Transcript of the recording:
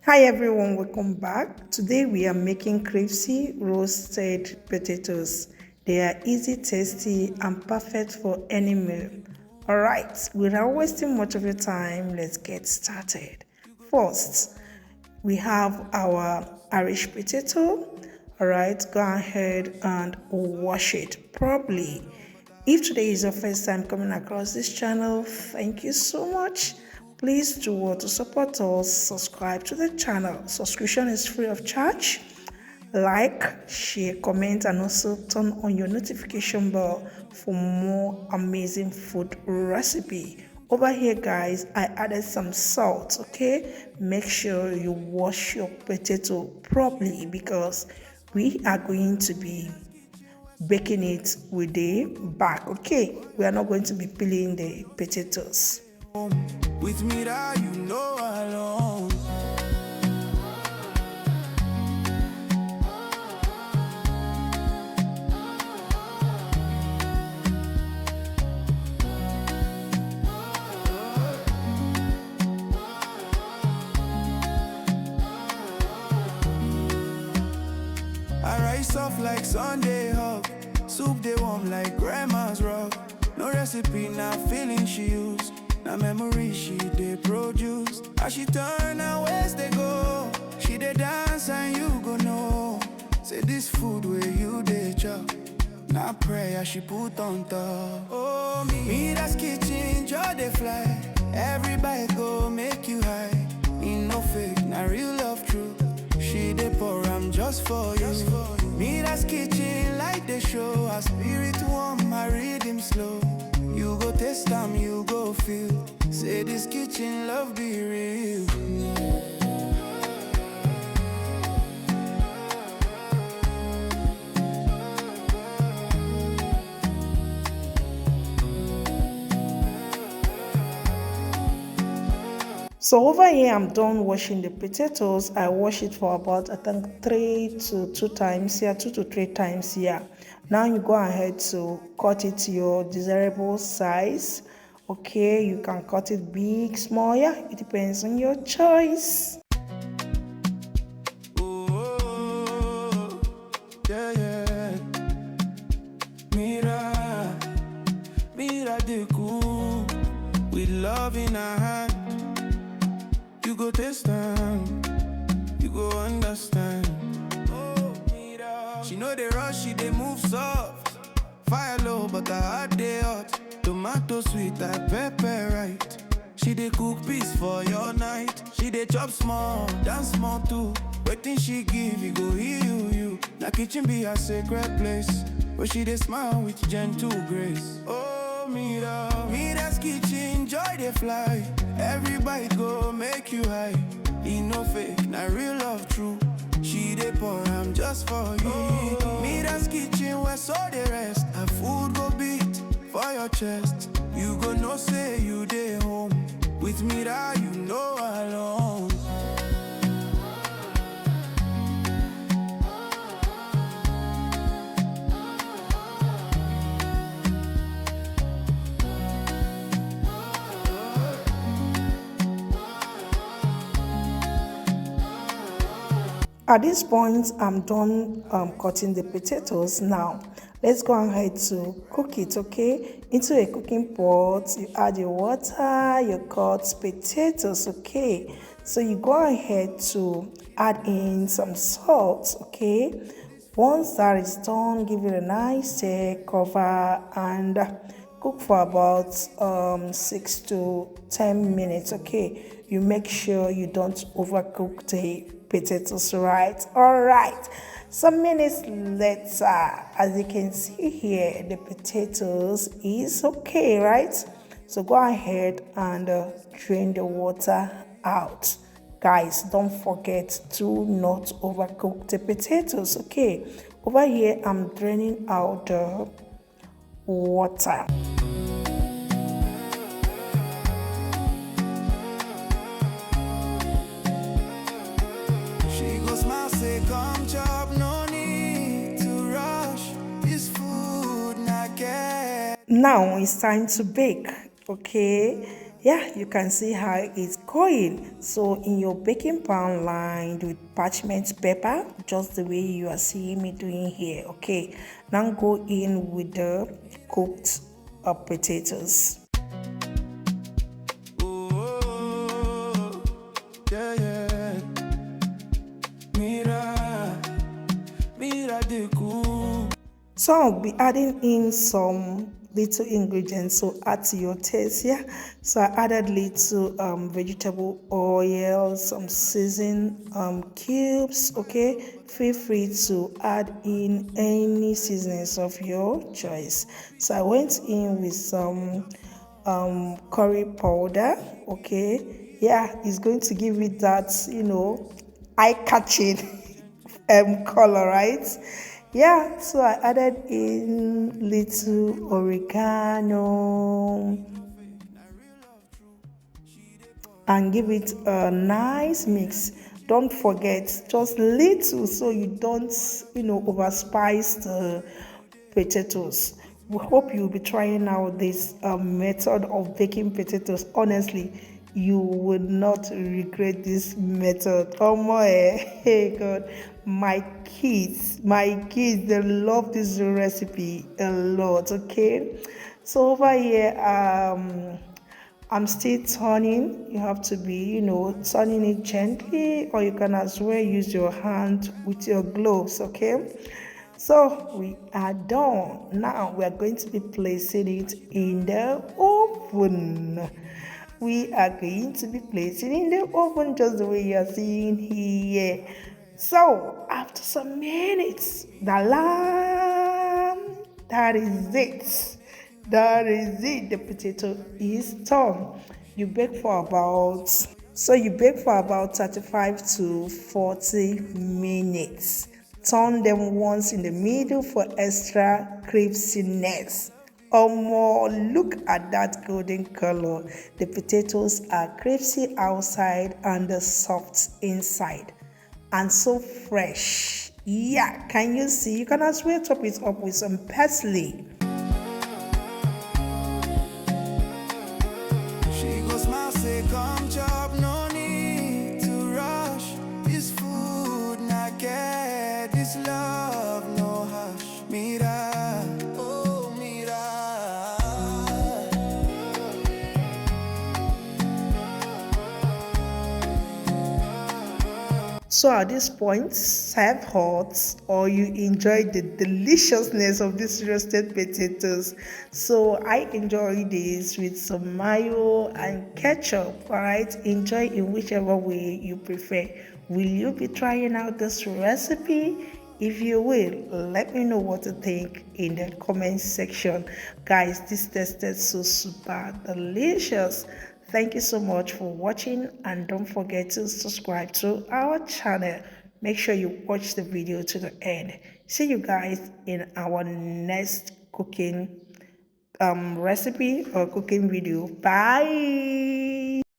Hi everyone, welcome back. Today we are making crispy roasted potatoes. They are easy, tasty, and perfect for any meal. Alright, without wasting much of your time, let's get started. First, we have our Irish potato. Alright, go ahead and wash it properly. If today is your first time coming across this channel, thank you so much. Please do want to support us, subscribe to the channel. Subscription is free of charge. Like, share, comment, and also turn on your notification bell for more amazing food recipe. Over here, guys, I added some salt, okay? Make sure you wash your potato properly because we are going to be baking it with the back. Okay, we are not going to be peeling the potatoes. With Mira, you know alone. I rise off like Sunday hug. Soup they warm like grandma's rug. No recipe, not feeling she used. Now memory she they produce. As she turn her ways they go. She they dance and you go know. Say this food where you they chop. Now prayer she put on top. Oh Mira's kitchen, joy they fly. Everybody go make you high. In no fake, not real love true. She they pour, I'm just for you. Mira's kitchen, like the show. Her spirit warm, my rhythm slow. You go taste them, you go feel. Say this kitchen love be real. So over here, I'm done washing the potatoes. I wash it for about, I think, 3 to 2 times here, 2 to 3 times here. Now you go ahead to cut it to your desirable size. Okay, you can cut it big, small, yeah, it depends on your choice. Oh, yeah, yeah. Mira de cool. With love in her hand. You go taste them, you go understand. Oh, Mira. She know they rush, she they move soft. Fire low, but her heart they hot. Tomato sweet, like pepper right. She they cook peace for your night. She they chop small, dance small too. Waiting she give, you go heal you. Now kitchen be a sacred place where she they smile with gentle grace. Oh, Mira's kitchen, joy they fly. Everybody go make you high. In no fake, not real love true. She they pour, I'm just for you. Mira's kitchen, where so they rest. Her food go beat for your chest. You go no say you they home. With Mira, you know alone. At this point, I'm done cutting the potatoes. Now, let's go ahead to cook it, okay? Into a cooking pot, you add your water, your cut potatoes, okay? So you go ahead to add in some salt, okay? Once that is done, give it a nice stir, cover, and cook for about 6 to 10 minutes, okay? You make sure you don't overcook the potatoes, right? All right, some minutes later, as you can see here, the potatoes is okay, right? So go ahead and drain the water out. Guys, don't forget to not overcook the potatoes, okay? Over here, I'm draining out the water. Say come chop, no need to rush. This food not get. Now it's time to bake, okay? yeah, you can see how it's going. So in your baking pan lined with parchment paper, just the way you are seeing me doing here. Okay, now go in with the cooked potatoes. Oh, yeah, yeah. Mira de cool. So I'll be adding in some little ingredients, so add to your taste. Yeah, so I added little vegetable oil, some season cubes. Okay, feel free to add in any seasonings of your choice. So I went in with some curry powder. Okay, yeah, it's going to give it that, eye-catching color, right? Yeah, so I added in little oregano and give it a nice mix. Don't forget, just little, so you don't, overspice the potatoes. We hope you'll be trying out this method of baking potatoes. Honestly, you will not regret this method. Oh my, hey God, my kids, they love this recipe a lot. Okay, so over here, I'm still turning. You have to be, turning it gently, or you can as well use your hand with your gloves, okay? So we are done. Now we are going to be placing it in the oven. We are going to be placing in the oven just the way you are seeing here. So after some minutes, the lamb, that is it. That is it. The potato is done. You bake for about 35 to 40 minutes. Turn them once in the middle for extra crispiness. Or more, look at that golden color. The potatoes are crispy outside and soft inside, and so fresh. Yeah, can you see? You can as well top it up with some parsley. She goes, smile, say, come chop, no need to rush. This food, not get this love, no hush. Mira, oh, mira. So at this point, serve hot, or you enjoy the deliciousness of these roasted potatoes. So I enjoy this with some mayo and ketchup. Alright, enjoy in whichever way you prefer. Will you be trying out this recipe? If you will, let me know what to think in the comment section. Guys, this tasted so super delicious. Thank you so much for watching, and don't forget to subscribe to our channel. Make sure you watch the video to the end. See you guys in our next cooking recipe or cooking video. Bye.